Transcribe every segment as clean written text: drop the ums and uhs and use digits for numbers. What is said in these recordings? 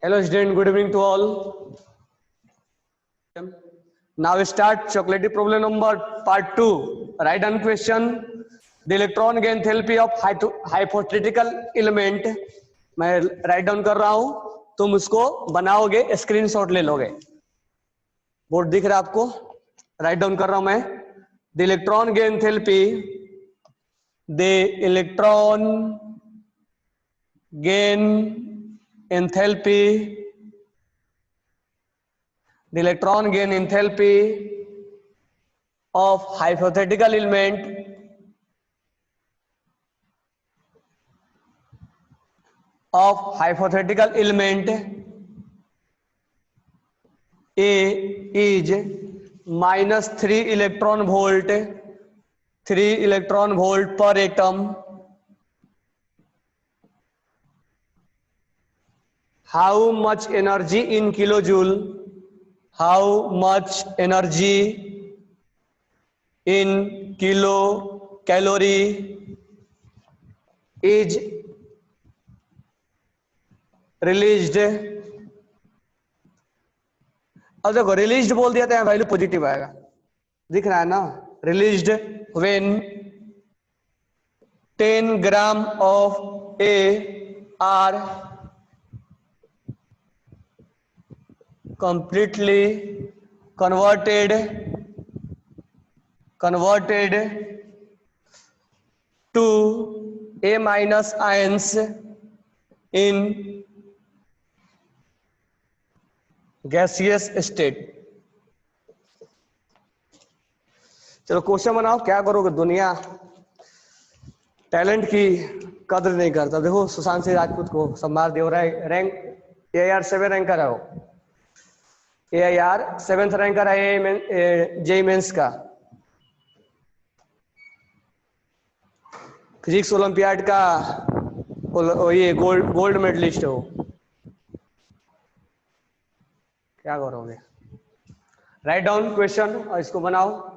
Hello student, good evening to all. Now we start chocolatey problem number part 2. Write down question. The electron gain enthalpy of hypothetical element. मैं write down कर रहा हूं, तुम उसको बनाओगे, screenshot ले लोगे. बोर्ड दिख रहा है आपको? राइट डाउन कर रहा हूं मैं. The electron gain enthalpy. The electron gain enthalpy. The electron gain enthalpy of hypothetical element A is minus 3 electron volt per atom. How much energy in kilojoule? How much energy in kilocalorie is released? अब देखो released बोल दिया तो value positive आएगा, दिख रहा है ना. Released when 10 gram of A R completely converted to A minus ions in gaseous state. चलो क्वेश्चन बनाओ. क्या करोगे? दुनिया टैलेंट की कदर नहीं करता. देखो सुशांत सिंह राजपूत को सम्मान दे रहा है. रैंक AIR 7 रैंकर है वो. AIR 7th रैंकर है जेई मेंस का. फिजिक्स ओलंपियाड का ये गोल्ड मेडलिस्ट है वो. क्या करोगे? राइट डाउन क्वेश्चन और इसको बनाओ.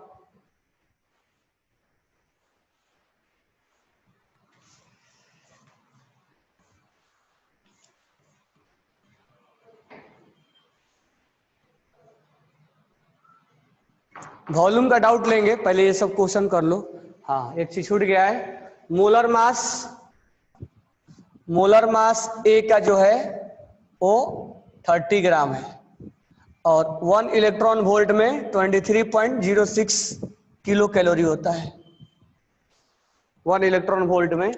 वॉल्यूम का डाउट लेंगे, पहले ये सब क्वेश्चन कर लो. हाँ, एक चीज छूट गया है. मोलर मास ए का जो है वो 30 ग्राम है और 1 इलेक्ट्रॉन वोल्ट में 23.06 किलो कैलोरी होता है. 1 इलेक्ट्रॉन वोल्ट में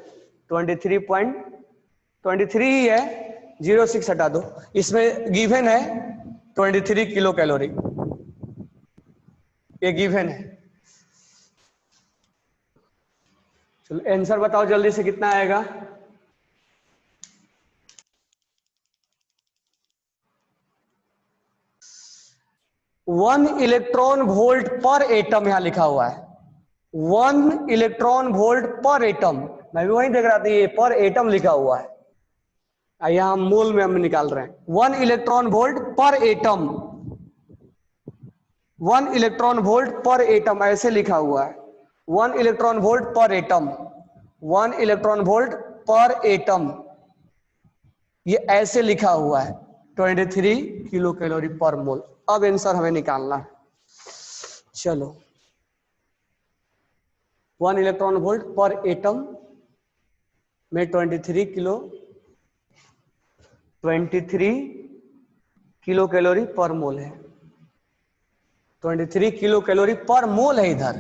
23 ही है, 06 हटा दो. इसमें गिवन है 23 किलो कैलोरी, ये गिवन है. चलो आंसर बताओ जल्दी से, कितना आएगा? One electron volt per atom यहां लिखा हुआ है. 1 इलेक्ट्रॉन वोल्ट पर एटम. मैं भी वही देख रहा था, ये पर एटम लिखा हुआ है. यहां मोल में हम निकाल रहे हैं. 1 electron volt per atom, 1 electron volt per atom ऐसे लिखा हुआ है. 1 electron volt per atom, 1 electron volt per atom, ये ऐसे लिखा हुआ है. 23 किलो कैलोरी पर मोल. अब आंसर हमें निकालना है. चलो 1 इलेक्ट्रॉन वोल्ट पर एटम में 23 किलो कैलोरी पर मोल है. 23 किलो कैलोरी पर मोल है. इधर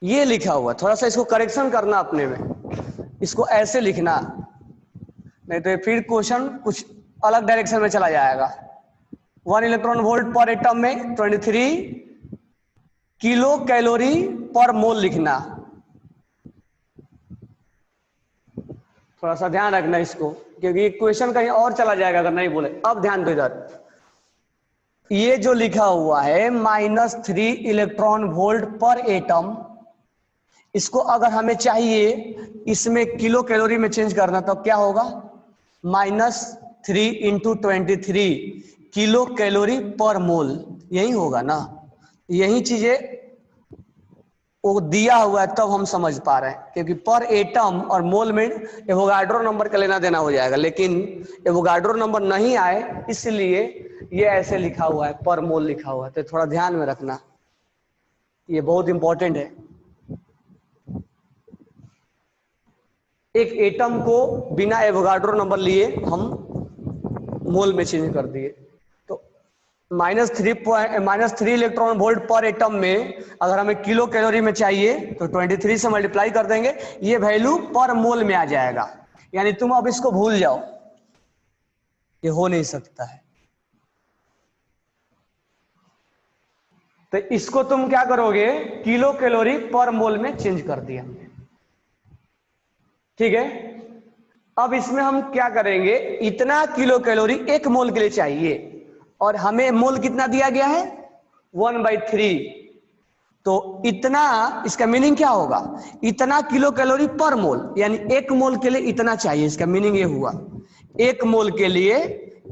ये लिखा हुआ, थोड़ा सा इसको करेक्शन करना अपने में, इसको ऐसे लिखना, नहीं तो फिर क्वेश्चन कुछ अलग डायरेक्शन में चला जाएगा. 1 इलेक्ट्रॉन वोल्ट पर एटम में 23 किलो कैलोरी पर मोल लिखना. थोड़ा सा ध्यान रखना इसको, क्योंकि क्वेश्चन कहीं और चला जाएगा अगर नहीं बोले. अब ध्यान दो इधर, ये जो लिखा हुआ है -3 इलेक्ट्रॉन वोल्ट पर एटम, इसको अगर हमें चाहिए इसमें किलो कैलोरी में चेंज करना, तो क्या होगा? -3 × 23 किलो कैलोरी पर मोल. यही होगा ना. यही चीजें वो दिया हुआ है तब हम समझ पा रहे हैं, क्योंकि पर एटम और मोल में एवोगाड्रो नंबर का लेना देना हो जाएगा, लेकिन एवोगाड्रो नंबर नहीं आए इसलिए ये ऐसे लिखा हुआ है, पर मोल लिखा हुआ है। तो थोड़ा ध्यान में रखना, ये बहुत इंपॉर्टेंट है। एक एटम को बिना एवोगाड्रो नंबर लिए हम मोल में चेंज कर दिए। तो -3 इलेक्ट्रॉन वोल्ट पर एटम में अगर हमें किलो कैलोरी में चाहिए तो 23 से मल्टीप्लाई कर देंगे, ये वैल्यू पर मोल में आ जाएगा। यानी तुम अब इसको भूल जाओ, ये हो नहीं सकता है। तो इसको तुम क्या करोगे, किलो कैलोरी पर मोल में चेंज कर दिया हमने, ठीक है। अब इसमें हम क्या करेंगे, इतना किलो कैलोरी एक मोल के लिए चाहिए और हमें मोल कितना दिया गया है 1/3। तो इतना, इसका मीनिंग क्या होगा, इतना किलो कैलोरी पर मोल, यानी एक मोल के लिए इतना चाहिए। इसका मीनिंग ये हुआ, एक मोल के लिए,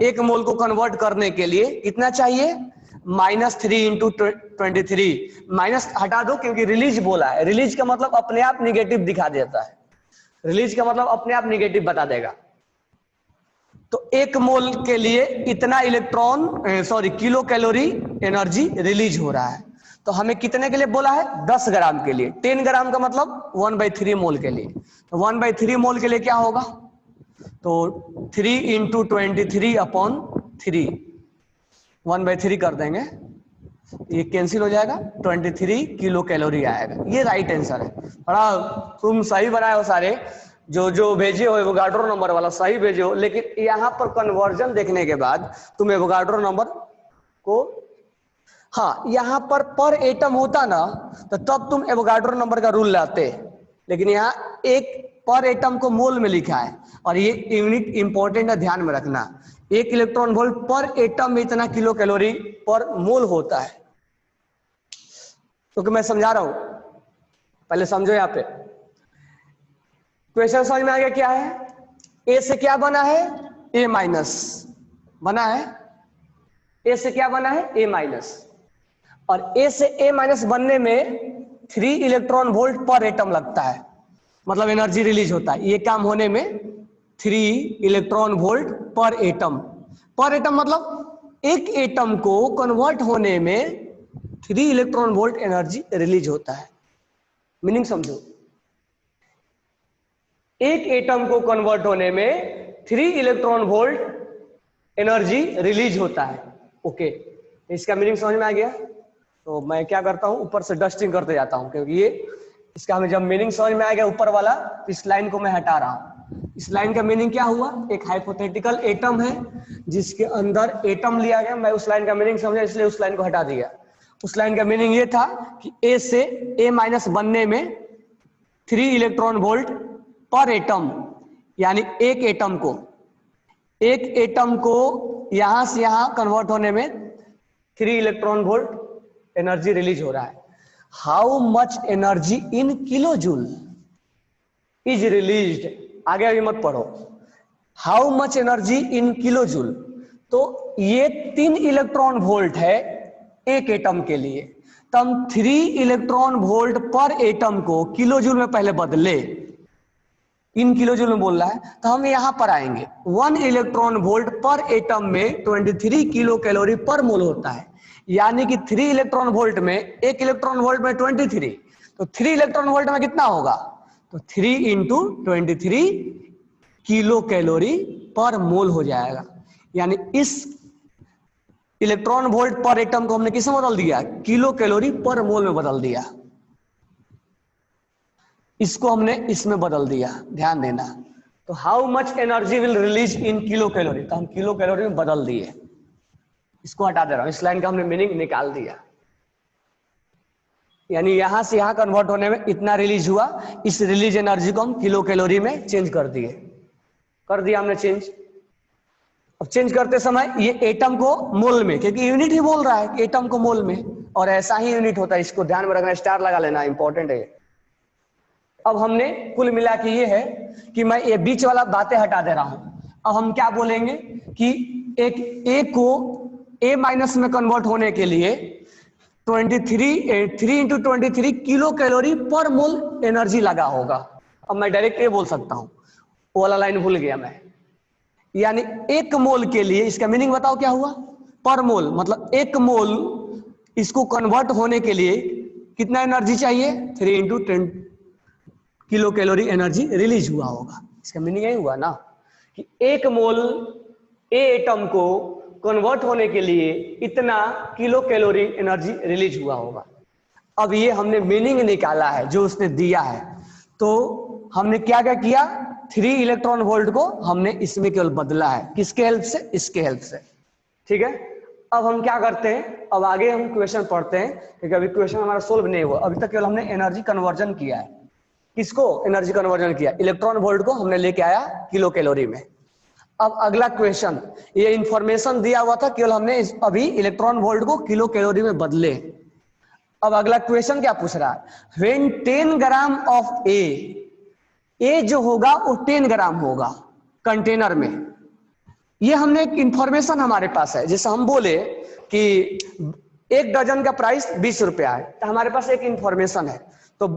एक मोल को कन्वर्ट करने के लिए कितना चाहिए, -3 × 23। माइनस हटा दो क्योंकि रिलीज बोला है, रिलीज का मतलब अपने आप निगेटिव दिखा देता है, रिलीज का मतलब अपने आप निगेटिव बता देगा। तो एक मोल के लिए इतना किलो कैलोरी एनर्जी रिलीज हो रहा है। तो हमें कितने के लिए बोला है, 10 ग्राम के लिए। 10 ग्राम का मतलब 1/3 मोल के लिए। तो 1/3 मोल के लिए क्या होगा, तो 3 × 23/3 1/3 कर देंगे, ये कैंसिल हो जाएगा, 23 किलो कैलोरी आएगा। ये राइट आंसर है। बड़ा तुम सही बनाए हो सारे, जो भेजे हो एवोगाड्रो नंबर वाला सही भेजे हो, लेकिन यहाँ पर कन्वर्जन देखने के बाद तुम एवोगाड्रो नंबर को, हाँ यहाँ पर एटम होता ना तो तब तुम एवोगाड्रो नंबर का रूल लाते, लेकिन यहाँ एक पर एटम को मोल में लिखा है और ये यूनिट इंपॉर्टेंट है, ध्यान में रखना। 1 इलेक्ट्रॉन वोल्ट पर एटम में इतना किलो कैलोरी पर मोल होता है। क्योंकि मैं समझा रहा हूं, पहले समझो। यहाँ पे क्वेश्चन समझ में आ गया क्या है, ए से क्या बना है, A- बना है, ए से क्या बना है, A-, और ए से A- बनने में 3 इलेक्ट्रॉन वोल्ट पर एटम लगता है, मतलब एनर्जी रिलीज होता है। ये काम होने में 3 इलेक्ट्रॉन वोल्ट पर एटम मतलब एक एटम को कन्वर्ट होने में 3 इलेक्ट्रॉन वोल्ट एनर्जी रिलीज होता है। मीनिंग समझो, एक एटम को कन्वर्ट होने में 3 इलेक्ट्रॉन वोल्ट एनर्जी रिलीज होता है। ओके, इसका मीनिंग समझ में आ गया। तो मैं क्या करता हूं, ऊपर से डस्टिंग करते जाता हूं, क्योंकि ये इसका हमें जब मीनिंग समझ में आ गया ऊपर वाला, इस लाइन को मैं हटा रहा हूं। इस लाइन का मीनिंग क्या हुआ, एक हाइपोथेटिकल एटम है जिसके अंदर एटम लिया गया, मैं उस लाइन का मीनिंग समझा इसलिए उस लाइन को हटा दिया। उस लाइन का मीनिंग ये था कि ए से A- बनने में 3 इलेक्ट्रॉन वोल्ट पर एटम, यानी एक एटम को यहां से यहां कन्वर्ट होने में 3 इलेक्ट्रॉन वोल्ट एनर्जी रिलीज हो रहा है। How much energy in kilo joule is released, आगे अभी मत पढ़ो, how much energy in kilo joule. तो ये 3 इलेक्ट्रॉन वोल्ट है एक एटम के लिए, तो हम 3 इलेक्ट्रॉन वोल्ट पर एटम को किलो जूल में पहले बदले, इन किलो जूल में बोल रहा है, तो हम यहां पर आएंगे। 1 इलेक्ट्रॉन वोल्ट पर एटम में 23 किलो कैलोरी पर मोल होता है, यानी कि 3 इलेक्ट्रॉन वोल्ट में, 1 इलेक्ट्रॉन वोल्ट में 23, तो 3 इलेक्ट्रॉन वोल्ट में कितना होगा, तो 3 × 23 किलो कैलोरी पर मोल हो जाएगा। यानी इस इलेक्ट्रॉन वोल्ट पर एटम को हमने किसमें बदल दिया, किलो कैलोरी पर मोल में बदल दिया। इसको हमने इसमें बदल दिया, ध्यान देना। तो how much energy will release in kilo calorie, तो हम किलो कैलोरी में बदल दिए। इसको हटा दे रहा हूं, इस लाइन का हमने मीनिंग निकाल दिया। यानी यहां से यहां कन्वर्ट होने में इतना रिलीज हुआ, इस रिलीज एनर्जी को हम किलो कैलोरी में चेंज कर दिया हमने चेंज। अब चेंज करते समय ये एटम को मोल में, क्योंकि यूनिट ही बोल रहा है एटम को मोल में, और ऐसा ही यूनिट होता है, इसको ध्यान में रखना, स्टार लगा लेना, इंपॉर्टेंट है। अब हमने कुल मिला के ये है कि मैं ये बीच वाला बातें हटा दे रहा हूं। अब हम क्या बोलेंगे कि एक ए को A- में कन्वर्ट होने के लिए 3 इंटू 23 किलो कैलोरी पर मोल एनर्जी लगा होगा। अब मैं डायरेक्ट ये बोल सकता हूं, वो वाला लाइन भूल गया मैं। यानी एक मोल के लिए, इसका मीनिंग बताओ क्या हुआ, पर मोल मतलब एक मोल, इसको कन्वर्ट होने के लिए कितना एनर्जी चाहिए, 3 into 10 kilo calorie energy release हुआ होगा। इसका मीनिंग यही हुआ ना कि एक मोल ए एटम को कन्वर्ट होने के लिए इतना किलो कैलोरी एनर्जी रिलीज हुआ होगा। अब ये हमने मीनिंग निकाला है जो उसने दिया है, तो हमने क्या क्या किया, 3 इलेक्ट्रॉन वोल्ट को हमने इसमें केवल बदला है, किसके हेल्प से, इसके हेल्प से। ठीक है, अब हम क्या करते हैं, अब आगे हम क्वेश्चन पढ़ते हैं, क्योंकि अभी क्वेश्चन हमारा सोल्व नहीं हुआ, अभी तक केवल हमने एनर्जी कन्वर्जन किया है। किसको एनर्जी कन्वर्जन किया, इलेक्ट्रॉन वोल्ट को हमने लेके आया किलो कैलोरी में। अब अगला क्वेश्चन, ये इंफॉर्मेशन दिया हुआ था, केवल हमने अभी इलेक्ट्रॉन वोल्ट को किलो कैलोरी में बदले। अब अगला क्वेश्चन क्या पूछ रहा है, व्हेन 10 ग्राम ऑफ ए जो होगा वो 10 ग्राम होगा कंटेनर में। ये हमने एक इंफॉर्मेशन हमारे पास है, जैसे हम बोले कि एक डजन का प्राइस 20 रुपया है, तो हमारे पास एक इंफॉर्मेशन है, तो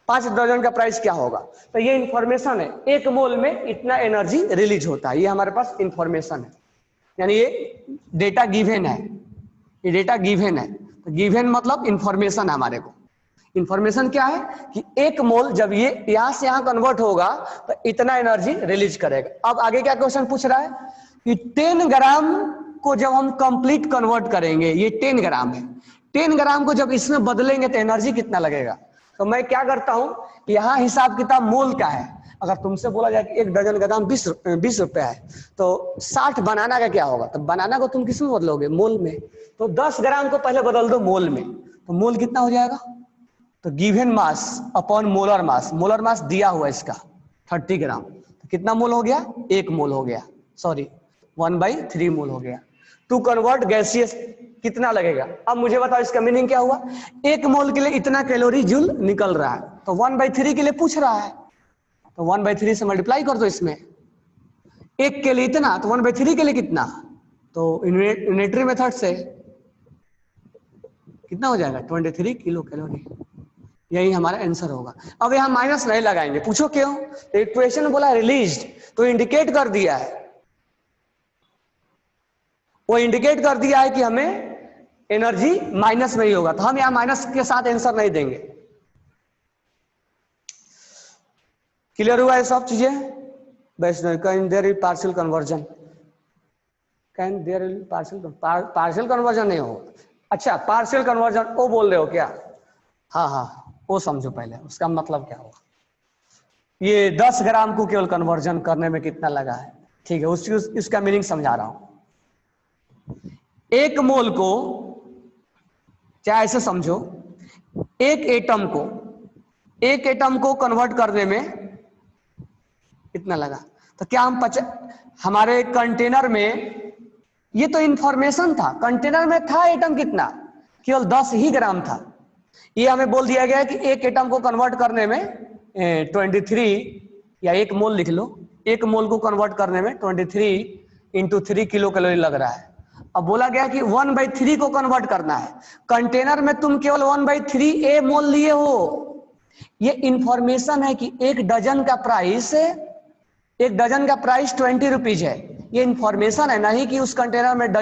5 डजन का प्राइस क्या होगा, तो ये इंफॉर्मेशन है, एक मोल में इतना एनर्जी रिलीज होता है, ये हमारे पास इंफॉर्मेशन है। यानी ये डेटा गिवन है, ये डेटा गिवन है, तो गिवन मतलब इंफॉर्मेशन है हमारे को। इंफॉर्मेशन क्या है कि एक मोल जब ये यहां से यहां कन्वर्ट होगा तो इतना एनर्जी रिलीज करेगा। अब आगे क्या क्वेश्चन पूछ रहा है कि 10 ग्राम को जब हम कंप्लीट कन्वर्ट करेंगे, ये 10 ग्राम है, 10 ग्राम को जब इसमें बदलेंगे तो एनर्जी कितना लगेगा। तो मैं क्या करता हूं, यहाँ हिसाब किताब मोल का है। अगर तुमसे बोला जाए कि एक डजन का दाम 20 रुपया है, तो 60 बनाना का क्या होगा, तो बनाना को तुम किस में बदलोगे, मोल में। तो 10 ग्राम को पहले बदल दो मोल में, तो मोल कितना हो जाएगा, तो given mass upon molar mass, molar mass दिया हुआ इसका 30 ग्राम, तो कितना मोल हो गया, 1 मोल हो गया, सॉरी 1/3 मोल हो गया। टू कन्वर्ट गैसियस कितना लगेगा। अब मुझे बताओ इसका मीनिंग क्या हुआ, 1 मोल के लिए इतना कैलोरी जूल निकल रहा है, तो 1/3 के लिए पूछ रहा है, तो 1/3 से मल्टीप्लाई कर दो इसमें, 1 के लिए इतना, तो 1/3 के लिए कितना, तो यूनिटरी मेथड से कितना हो जाएगा, 23 किलो कैलोरी। यही हमारा आंसर होगा। अब यहां माइनस नहीं लगाएंगे, पूछो क्यों, तो इक्वेशन बोला रिलीज्ड, तो इंडिकेट कर दिया है, वो इंडिकेट कर दिया है कि हमें एनर्जी माइनस में ही होगा, तो हम यहां माइनस के साथ आंसर नहीं देंगे। क्लियर हुआ है सब चीजें। Vaishnav can there is partial conversion, can there is partial conversion नहीं हो, अच्छा पार्शियल कन्वर्जन वो बोल रहे हो क्या, हाँ हाँ वो समझो पहले उसका मतलब क्या होगा। ये 10 ग्राम को केवल कन्वर्जन करने में कितना लगा है, ठीक है, उसका मीनिंग समझा रहा हूं। एक मोल को, चाहे ऐसे समझो, एक एटम को कन्वर्ट करने में कितना लगा, तो क्या हम हमारे कंटेनर में, ये तो इंफॉर्मेशन था, कंटेनर में था एटम कितना, केवल 10 ही ग्राम था। ये हमें बोल दिया गया है कि एक एटम को कन्वर्ट करने में 23 या 1 मोल लिख लो, 1 मोल को कन्वर्ट करने में 23 इंटू 3 किलो कैलोरी लग रहा है। अब बोला गया कि 1/3 को कन्वर्ट करना है, कंटेनर में तुम केवल 1/3 ए मोल लिए हो। ये इंफॉर्मेशन है कि एक डजन का प्राइस 20 रुपीज है, ये इंफॉर्मेशन है, नहीं कि उस कंटेनर में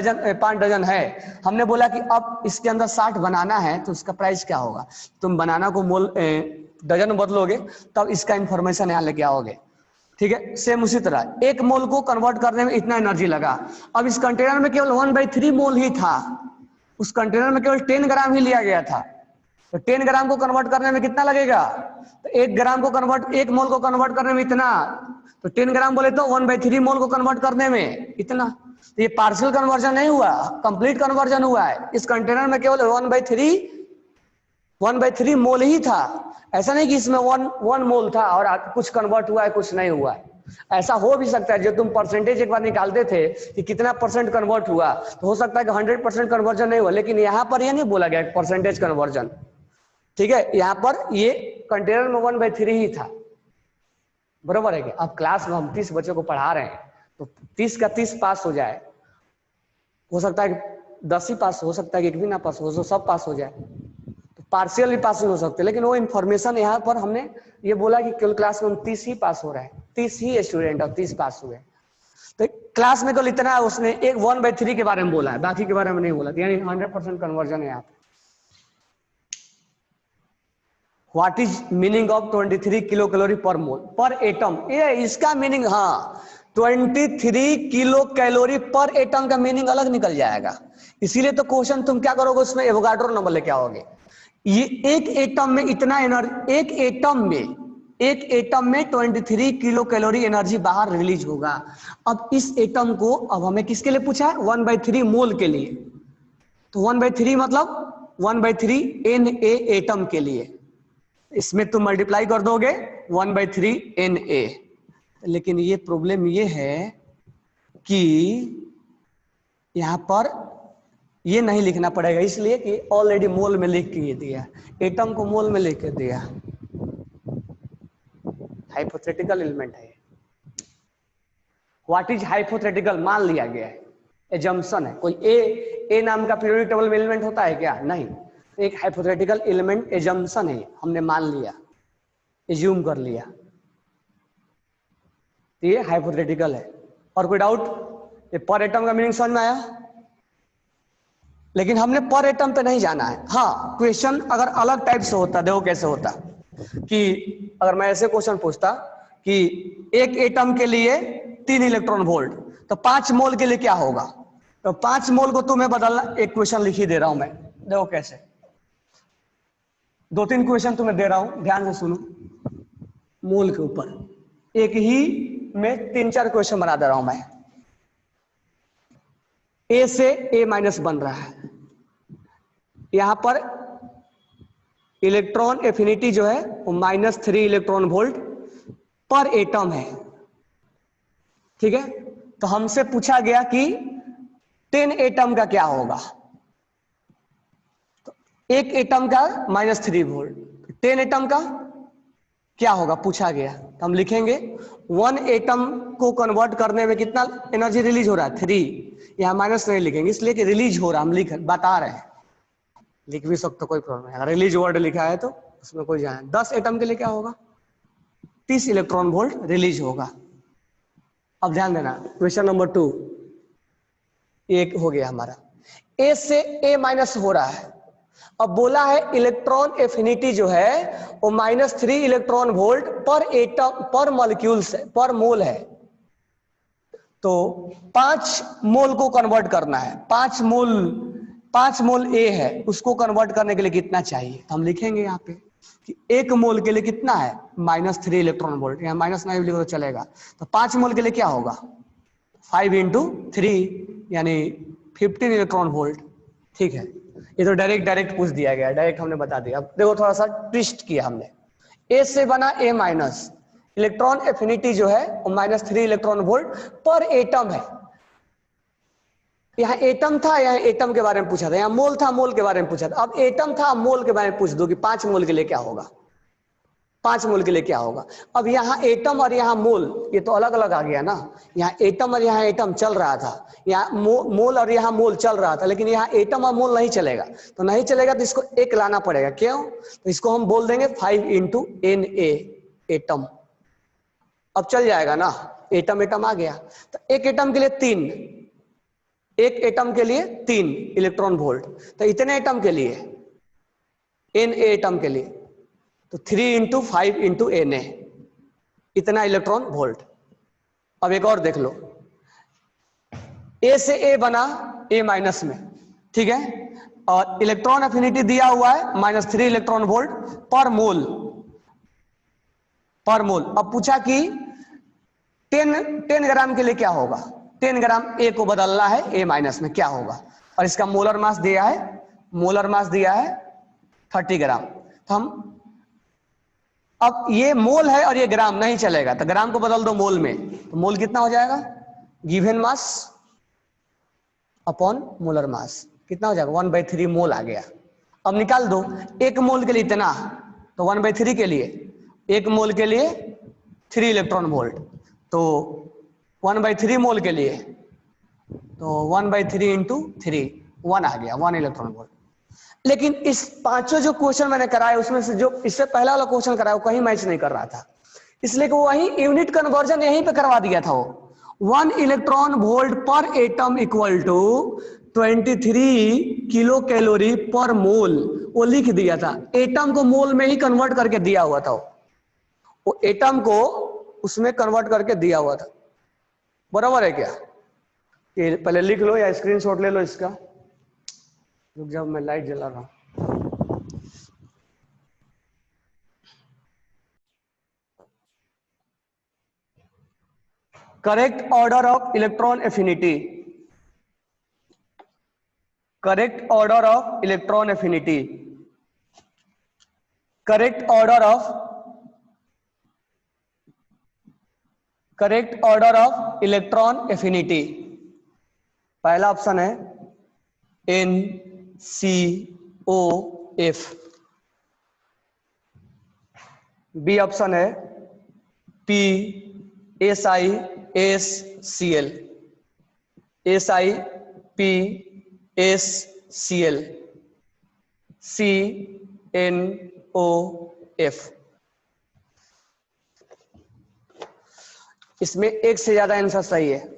5 डजन है। हमने बोला कि अब इसके अंदर 60 बनाना है तो उसका प्राइस क्या होगा, तुम बनाना को मोल डजन बदलोगे तब इसका इंफॉर्मेशन यहाँ लेके आओगे। ठीक है, सेम उसी तरह 1 मोल को कन्वर्ट करने में इतना एनर्जी लगा। अब इस कंटेनर में केवल 1/3 मोल ही था, उस कंटेनर में केवल 10 ग्राम ही लिया गया था, तो 10 ग्राम को कन्वर्ट करने में कितना लगेगा, तो 1 मोल को कन्वर्ट करने में इतना, तो 10 ग्राम बोले तो 1/3 मोल को कन्वर्ट करने में इतना। तो ये पार्शियल कन्वर्जन नहीं हुआ, कंप्लीट कन्वर्जन हुआ है। इस कंटेनर में केवल 1/3 मोल ही था, ऐसा नहीं कि इसमें 1 मोल था और कुछ कन्वर्ट हुआ है कुछ नहीं हुआ है। ऐसा हो भी सकता है, जो तुम परसेंटेज एक बार निकालते थे कि कितना परसेंट कन्वर्ट हुआ, तो हो सकता है कि 100% कन्वर्जन नहीं हुआ, लेकिन यहां पर ये नहीं बोला गया परसेंटेज कन्वर्जन। ठीक है, यहां पर ये कंटेनर में 1/3 ही था, बरोबर है कि। अब क्लास में हम 30 बच्चों को पढ़ा रहे हैं, तो 30 का 30 पास हो जाए, हो सकता है कि 10 ही पास हो सकता है कि एक भी ना पास हो, सब पास हो जाए, तो पार्शियल भी पास नहीं हो सकते। लेकिन वो इन्फॉर्मेशन यहाँ पर हमने ये बोला कि केवल क्लास में 29 ही पास हो रहा है, 30 ही स्टूडेंट और 30 पास हुए। तो क्लास में केवल इतना उसने एक 1/3 के बारे में बोला है, बाकी के बारे में नहीं बोला, यानी 100% कन्वर्जन है यहाँ पे। What is meaning of 23 kilocalorie per मोल पर एटम? ये इसका मीनिंग, हाँ 23 किलो कैलोरी पर एटम का मीनिंग अलग निकल जाएगा। इसीलिए तो क्वेश्चन तुम क्या करोगे, उसमें एवोगाड्रो नंबर लेके आओगे। ये एक एटम में इतना एनर्जी, एक एटम में 23 किलो कैलोरी एनर्जी बाहर रिलीज होगा। अब इस एटम को, अब हमें किसके लिए पूछा है? 1/3 मोल के लिए। तो 1/3 मतलब 1/3 Na एटम के लिए। इसमें तुम मल्टीप्लाई कर दोगे 1/3 Na। लेकिन ये प्रॉब्लम ये है कि यहां पर ये नहीं लिखना पड़ेगा, इसलिए कि ऑलरेडी मोल में लिख के दिया, एटम को मोल में लिख के दिया। हाइपोथेटिकल एलिमेंट है। What is hypothetical? मान लिया गया है, एजम्पशन है। कोई ए नाम का पीरियोडिक टेबल में एलिमेंट होता है क्या? नहीं। एक हाइपोथेटिकल एलिमेंट एजम्पशन है, हमने मान लिया, एज्यूम कर लिया, तो ये हाइपोथेटिकल है। और कोई डाउट? ये पर एटम का मीनिंग समझ में आया? लेकिन हमने पर एटम पे नहीं जाना है। हाँ, क्वेश्चन अगर अलग टाइप से होता, देखो कैसे होता कि अगर मैं ऐसे क्वेश्चन पूछता कि एक एटम के लिए 3 इलेक्ट्रॉन वोल्ट, तो 5 मोल के लिए क्या होगा? तो 5 मोल को तुम्हें बदलना, एक क्वेश्चन लिख ही दे रहा हूं मैं, देखो कैसे। 2-3 क्वेश्चन तुम्हें दे रहा हूं, ध्यान से सुनो। मोल के ऊपर एक ही में 3-4 क्वेश्चन बना दे रहा हूं मैं। ए से A- बन रहा है, यहां पर इलेक्ट्रॉन एफिनिटी जो है वो -3 इलेक्ट्रॉन वोल्ट पर एटम है, ठीक है। तो हमसे पूछा गया कि 10 एटम का क्या होगा। तो एक एटम का -3 वोल्ट, 10 एटम का क्या होगा पूछा गया। तो हम लिखेंगे 1 एटम को कन्वर्ट करने में कितना एनर्जी रिलीज हो रहा है? 3। यहां माइनस नहीं लिखेंगे, इसलिए कि रिलीज हो रहा, हम बता रहे हैं, लिख भी सकते, कोई प्रॉब्लम नहीं। अगर रिलीज वर्ड लिखा है तो उसमें कोई जाए। 10 एटम के लिए क्या होगा? 30 इलेक्ट्रॉन वोल्ट रिलीज होगा। अब ध्यान देना, क्वेश्चन नंबर 2 एक हो गया हमारा। ए से A- हो रहा है। अब बोला है इलेक्ट्रॉन एफिनिटी जो है वो -3 इलेक्ट्रॉन वोल्ट पर एटम, पर मॉलिक्यूल से, पर मोल है। तो 5 मोल को कन्वर्ट करना है, 5 मोल ए है, उसको कन्वर्ट करने के लिए कितना चाहिए? हम लिखेंगे यहाँ पे कि 1 मोल के लिए कितना है? -3 इलेक्ट्रॉन वोल्ट। यहाँ माइनस नहीं लिखो तो चलेगा। तो 5 मोल के लिए क्या होगा? 5 × 3 यानी 15 इलेक्ट्रॉन वोल्ट, ठीक है। ये तो डायरेक्ट पूछ दिया गया, डायरेक्ट हमने बता दिया। अब देखो थोड़ा सा ट्विस्ट किया हमने। ए से बना A-, इलेक्ट्रॉन एफिनिटी जो है वो -3 इलेक्ट्रॉन वोल्ट पर एटम है। यहाँ एटम था, यहाँ एटम के बारे में पूछा था, यहाँ मोल था, मोल के बारे में पूछा था। अब एटम था, मोल के बारे में पूछ दो कि 5 मोल के लिए क्या होगा, 5 मोल के लिए क्या होगा। अब यहाँ एटम और यहाँ मोल, ये तो अलग अलग आ गया ना। यहाँ एटम और यहाँ एटम चल रहा था, यहाँ मोल और यहाँ मोल चल रहा था, लेकिन यहाँ एटम और मोल नहीं चलेगा। तो नहीं चलेगा तो इसको एक लाना पड़ेगा। क्यों? तो इसको हम बोल देंगे 5 × Na एटम। अब चल जाएगा ना, एटम आ गया। तो एक एटम के लिए 3, एक एटम के लिए 3 इलेक्ट्रॉन वोल्ट। तो इतने एटम के लिए, Na एटम के लिए, तो 3 × 5 × Na, इतना इलेक्ट्रॉन वोल्ट। अब एक और देख लो, A से A बना A- में, ठीक है, और इलेक्ट्रॉन एफिनिटी दिया हुआ है -3 इलेक्ट्रॉन वोल्ट पर मोल, पर मोल। अब पूछा कि 10 ग्राम के लिए क्या होगा? 10 ग्राम A को बदलना है A- में, क्या होगा? और इसका मोलर मास दिया है, मोलर मास दिया है 30 ग्राम। तो हम, अब ये मोल है और ये ग्राम, नहीं चलेगा, तो ग्राम को बदल दो मोल में। तो मोल कितना हो जाएगा? Given mass upon molar mass, कितना हो जाएगा? 1/3 मोल आ गया। अब निकाल दो, 1 मोल के लिए इतना, तो 1/3 के लिए, 1 मोल के लिए 3 इलेक्ट्रॉन वोल्ट, तो 1/3 मोल के लिए, तो 1/3 × 3, वन आ गया, 1 इलेक्ट्रॉन वोल्ट। लेकिन इस पांचों जो क्वेश्चन मैंने कराए उसमें से जो इससे पहला वाला क्वेश्चन कराया वो कहीं मैच नहीं कर रहा था, इसलिए कि वो वही यूनिट कन्वर्जन यहीं पे करवा दिया था। वो 1 electron volt per atom equal to 23 kilocalorie per mole, वो लिख दिया था। एटम को मोल में ही कन्वर्ट करके दिया हुआ था, वो एटम को उसमें कन्वर्ट करके दिया हुआ था। बराबर है क्या? ये पहले लिख लो या स्क्रीनशॉट ले लो इसका। रुक जाओ, मैं लाइट जला रहा हूं। Correct order of electron affinity, correct order of electron affinity, correct order of, correct order of electron affinity. पहला ऑप्शन है NCOF, बी ऑप्शन है PSiSCl, SiPSCl, CNOF। इसमें एक से ज्यादा आंसर सही है।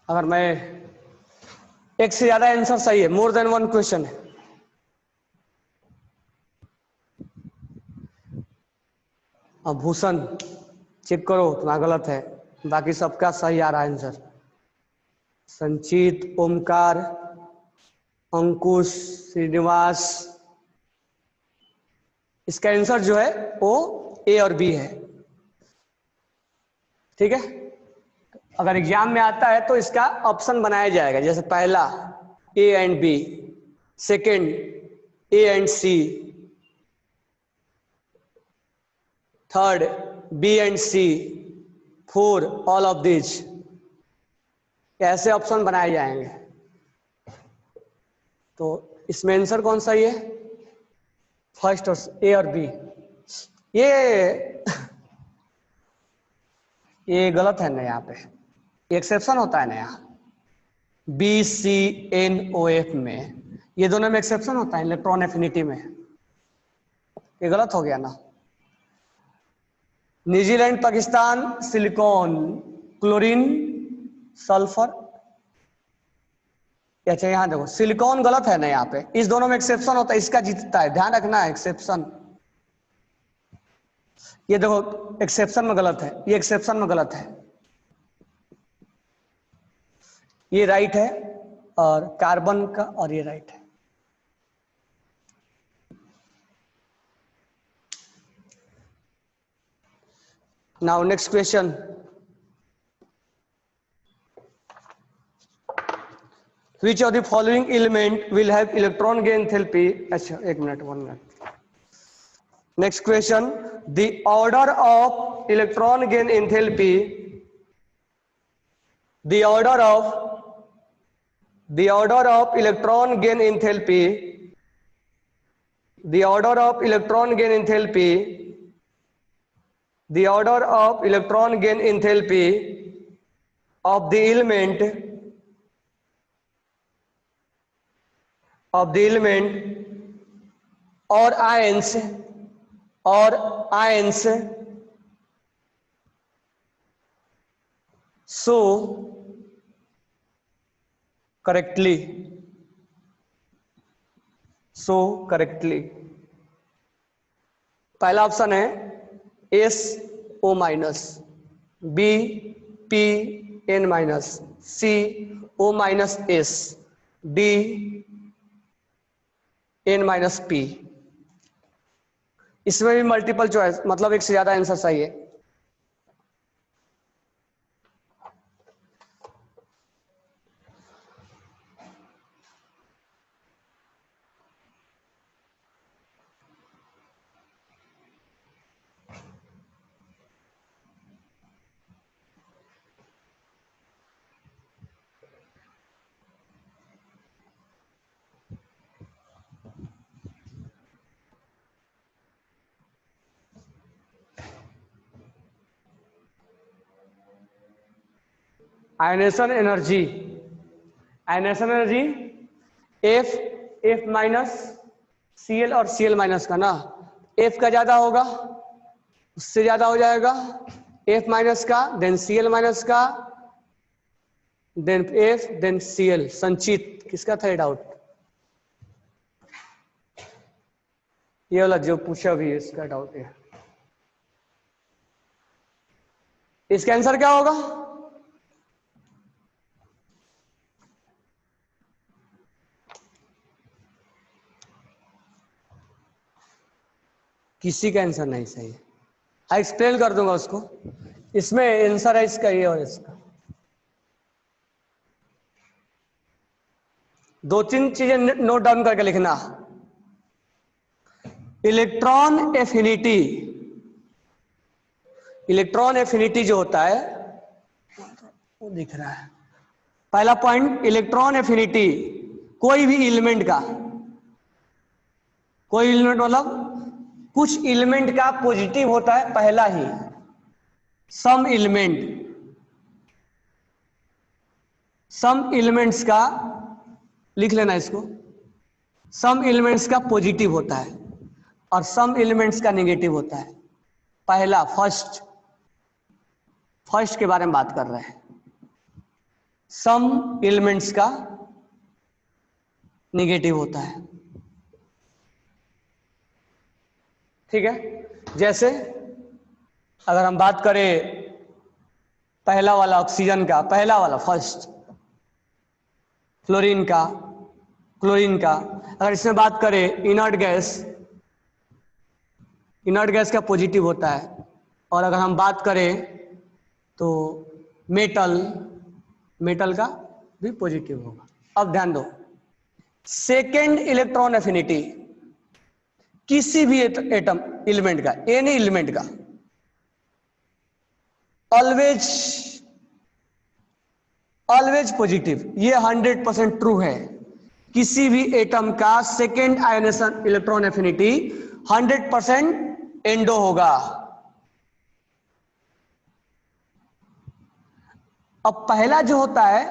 अगर मैं एक से ज्यादा आंसर सही है, मोर देन वन क्वेश्चन है, अब भूषण चेक करो तुम्हारा गलत है, बाकी सबका सही आ रहा है आंसर। संचित, ओमकार, अंकुश, श्रीनिवास, इसका आंसर जो है वो ए और बी है। ठीक है, अगर एग्जाम में आता है तो इसका ऑप्शन बनाया जाएगा, जैसे पहला A and B, second A and C, third B and C, four all of this, ऐसे ऑप्शन बनाए जाएंगे। तो इसमें आंसर कौन सा ही है? फर्स्ट और ए और बी। ये गलत है ना, यहाँ पे एक्सेप्शन होता है ना, यहाँ BCNOF में ये दोनों में एक्सेप्शन होता है इलेक्ट्रॉन एफिनिटी में, ये गलत हो गया ना। New Zealand, Pakistan, silicon, chlorine, sulphur. अच्छा यहाँ देखो सिलिकॉन गलत है ना, यहाँ पे इस दोनों में एक्सेप्शन होता है, इसका जीतता है, ध्यान रखना है एक्सेप्शन। ये देखो एक्सेप्शन में गलत है, ये एक्सेप्शन में गलत है, ये राइट है, और कार्बन का और ये राइट है। Now next question, which of the following element will have electron gain enthalpy? अच्छा एक minute, 1 minute. Next question, the order of electron gain enthalpy, the order of electron gain enthalpy, the order of electron gain enthalpy, the order of electron gain enthalpy of the element or ions so correctly, पहला option है SO minus, B PN minus, C O minus S, D N minus P। इसमें भी multiple choice, मतलब एक से ज्यादा answer सही है। Ionisation energy, ionisation energy F minus Cl और Cl माइनस का ना, F का ज्यादा होगा, उससे ज्यादा हो जाएगा F माइनस का, देन Cl माइनस का, देन F, देन Cl। संचित किसका था ये डाउट? ये वाला जो पूछा भी है इसका डाउट है। इसका आंसर क्या होगा? किसी का आंसर नहीं सही है, एक्सप्लेन कर दूंगा उसको। इसमें आंसर है इसका ये और इसका। दो तीन चीजें नोट डाउन करके लिखना। इलेक्ट्रॉन एफिनिटी, इलेक्ट्रॉन एफिनिटी जो होता है वो दिख रहा है। पहला पॉइंट, इलेक्ट्रॉन एफिनिटी कोई भी एलिमेंट का, कोई एलिमेंट मतलब कुछ एलिमेंट का पॉजिटिव होता है पहला ही, सम एलिमेंट, सम एलिमेंट्स का लिख लेना इसको, सम एलिमेंट्स का पॉजिटिव होता है और सम एलिमेंट्स का नेगेटिव होता है। पहला फर्स्ट के बारे में बात कर रहे हैं, सम एलिमेंट्स का नेगेटिव होता है। ठीक है, जैसे अगर हम बात करें पहला वाला ऑक्सीजन का, पहला वाला फर्स्ट, फ्लोरीन का, क्लोरीन का, अगर इसमें बात करें इनर्ट गैस, इनर्ट गैस का पॉजिटिव होता है। और अगर हम बात करें तो मेटल, मेटल का भी पॉजिटिव होगा। अब ध्यान दो, सेकेंड इलेक्ट्रॉन एफिनिटी किसी भी एटम एलिमेंट का, एनी एलिमेंट का, ऑलवेज ऑलवेज पॉजिटिव, ये 100% ट्रू है। किसी भी एटम का second ionisation electron affinity 100% endo होगा। अब पहला जो होता है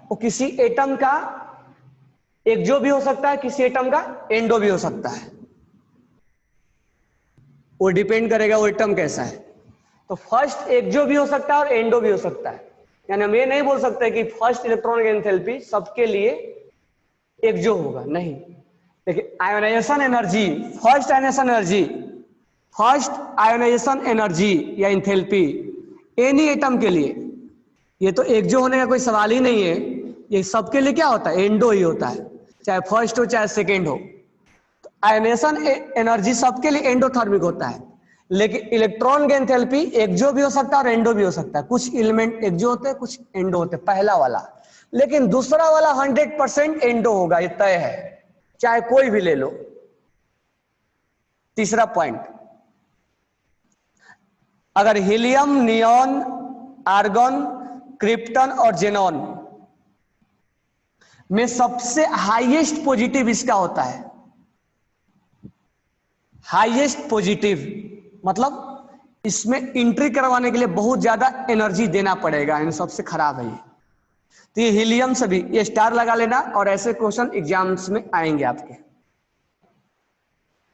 वो किसी एटम का एक्सो भी हो सकता है, किसी एटम का एंडो भी हो सकता है, वो डिपेंड करेगा वो एटम कैसा है। तो फर्स्ट एक्सो भी हो सकता है और एंडो भी हो सकता है, यानी हम ये नहीं बोल सकते कि फर्स्ट इलेक्ट्रॉनिक एंथैल्पी सबके लिए एक्सो होगा, नहीं। देखिए ionisation energy, first ionisation energy, first ionisation energy या एंथैल्पी एनी एटम के लिए, ये तो एक्सो होने का कोई सवाल ही नहीं है, ये सबके लिए क्या होता है? एंडो ही होता है, चाहे फर्स्ट हो चाहे सेकेंड हो। तो आयोनेशन एनर्जी सबके लिए एंडोथर्मिक होता है, लेकिन इलेक्ट्रॉन की एंथैल्पी एक्सो भी हो सकता है और एंडो भी हो सकता है। कुछ एलिमेंट एक्सो होते हैं, कुछ एंडो होते हैं, पहला वाला। लेकिन दूसरा वाला 100% एंडो होगा, ये तय है, चाहे कोई भी ले लो। तीसरा पॉइंट, अगर हीलियम, नियॉन, आर्गन, क्रिप्टन और जेनॉन में सबसे हाईएस्ट पॉजिटिव इसका होता है, हाईएस्ट पॉजिटिव मतलब इसमें एंट्री करवाने के लिए बहुत ज्यादा एनर्जी देना पड़ेगा, इन सबसे खराब है ये। तो ये हीलियम से भी ये स्टार लगा लेना, और ऐसे क्वेश्चन एग्जाम्स में आएंगे आपके।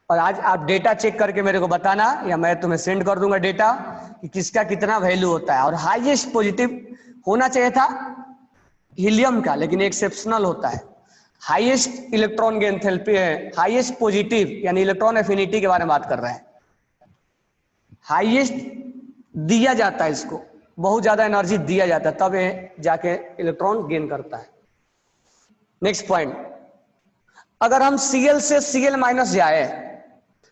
और आज आप डेटा चेक करके मेरे को बताना, या मैं तुम्हें सेंड कर दूंगा डेटा कि किसका कितना वैल्यू होता है। और हाईएस्ट पॉजिटिव होना चाहिए था हीलियम का, लेकिन एक्सेप्शनल होता है। हाईएस्ट इलेक्ट्रॉन की एंथैल्पी है, हाईएस्ट पॉजिटिव यानी इलेक्ट्रॉन एफिनिटी के बारे में बात कर रहे हैं। हाईएस्ट दिया जाता है इसको, बहुत ज्यादा एनर्जी दिया जाता है, तब ये जाके इलेक्ट्रॉन गेन करता है। नेक्स्ट पॉइंट, अगर हम Cl से Cl माइनस जाए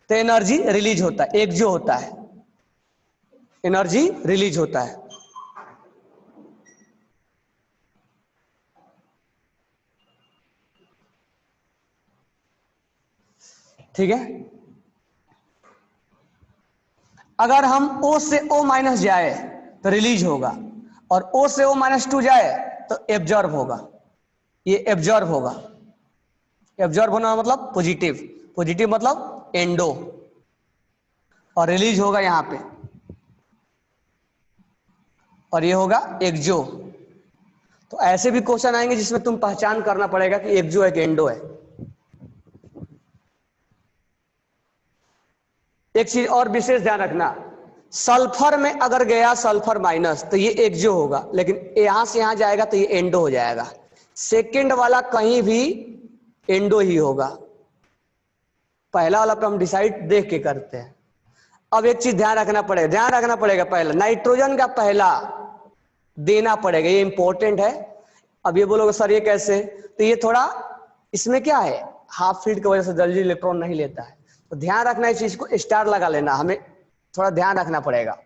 तो एनर्जी रिलीज होता है, एक्सो होता है, एनर्जी रिलीज होता है। ठीक है, अगर हम O से O माइनस जाए तो रिलीज होगा, और O से O माइनस 2 जाए तो एब्जॉर्ब होगा, ये एब्जॉर्ब होगा। एब्जॉर्ब होना मतलब पॉजिटिव, पॉजिटिव मतलब एंडो, और रिलीज होगा यहां पे, और ये होगा एक्सो। तो ऐसे भी क्वेश्चन आएंगे जिसमें तुम पहचान करना पड़ेगा कि एक्सो है कि एंडो है। एक चीज और विशेष ध्यान रखना, सल्फर में अगर गया सल्फर माइनस तो ये एक्सो होगा, लेकिन यहां से यहां जाएगा तो ये एंडो हो जाएगा। सेकंड वाला कहीं भी एंडो ही होगा, पहला वाला पे हम डिसाइड देख के करते हैं। अब एक चीज ध्यान रखना पड़ेगा, पहला नाइट्रोजन का पहला देना पड़ेगा, ये इंपॉर्टेंट है। अब ये बोलोगे सर ये कैसे, तो ये थोड़ा इसमें क्या है, हाफ फील्ड की वजह से जल्दी इलेक्ट्रॉन नहीं लेता है, तो ध्यान रखना इस चीज को, स्टार लगा लेना, हमें थोड़ा ध्यान रखना पड़ेगा।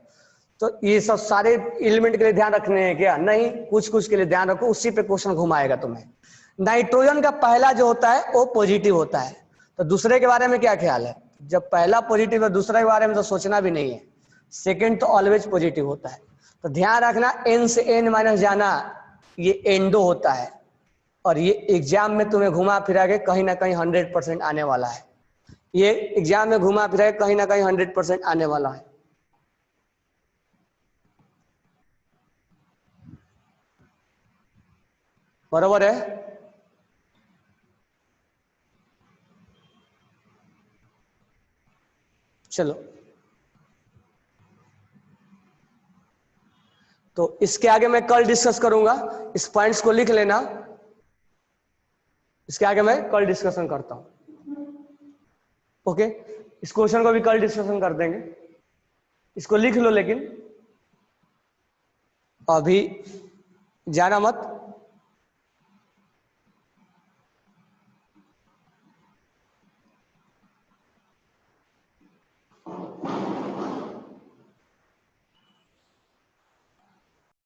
तो ये सब सारे एलिमेंट के लिए ध्यान रखने हैं क्या, नहीं, कुछ कुछ के लिए ध्यान रखो, उसी पे क्वेश्चन घुमाएगा तुम्हें। नाइट्रोजन का पहला जो होता है वो पॉजिटिव होता है, तो दूसरे के बारे में क्या ख्याल है, जब पहला पॉजिटिव है दूसरे के बारे में तो सोचना भी नहीं है, सेकेंड तो ऑलवेज पॉजिटिव होता है। तो ध्यान रखना एन से एन माइनस जाना ये एंडो होता है, और ये एग्जाम में तुम्हें घुमा फिरा के कहीं ना कहीं 100% आने वाला है, ये एग्जाम में घुमा फिरा के कहीं ना कहीं 100% आने वाला है। बरोबर है। चलो तो इसके आगे मैं कल डिस्कस करूंगा, इस पॉइंट्स को लिख लेना, इसके आगे मैं कल डिस्कशन करता हूं। ओके, इस क्वेश्चन को भी कल डिस्कशन कर देंगे, इसको लिख लो, लेकिन अभी जाना मत।